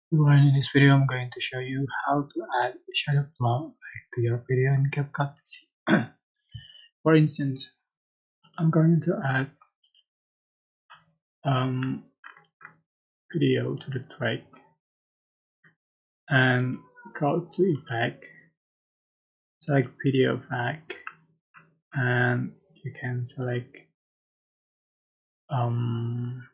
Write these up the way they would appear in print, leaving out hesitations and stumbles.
Well, in this video, I'm going to show you how to add a shadow plug to your video in CapCut PC. For instance, I'm going to add um, video to the track and go to Effect, select Video Effect, and you can select um,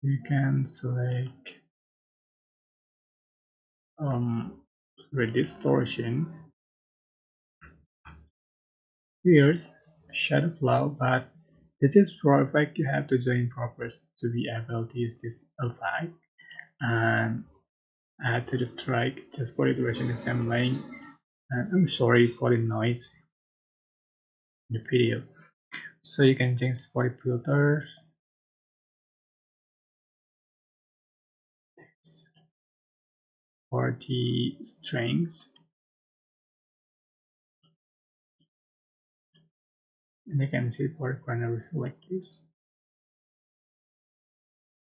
you can select distortion. Here's shadow plug, but this is for effect. You have to join properties to be able to use this effect and add to the track just for the duration the same length. And I'm sorry for the noise in the video. So you can change for the filters, for the strings, and you can see for the corners like this,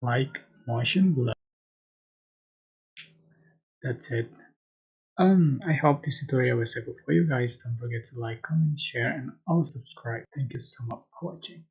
like motion blur. That's it. I hope this tutorial was helpful for you guys. Don't forget to like, comment, share, and also subscribe. Thank you so much for watching.